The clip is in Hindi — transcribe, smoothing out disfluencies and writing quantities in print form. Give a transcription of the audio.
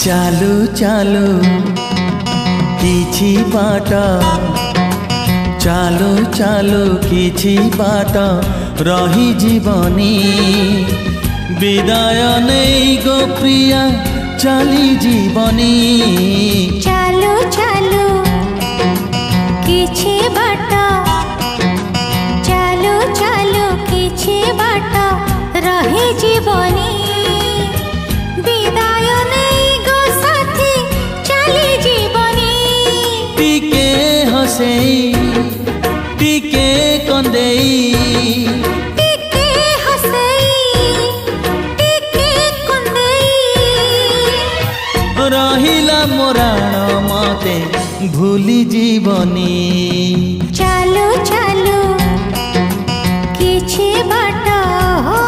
चालू चालू किछि बाट चालू चालू किछि बाट रही जीवनी विदाय नहीं गो प्रिया चली जीवनी चालू चालू किछि बाट चालू चालू किछि बाट रही जीवनी विदाय नहीं गो साथी चली जीवनी टिके हसेई टिके कंदेई टिके हसेई टिके कंदेई रहिला मोराण मते भूली जीवनी चालू चालू किछि बाट हो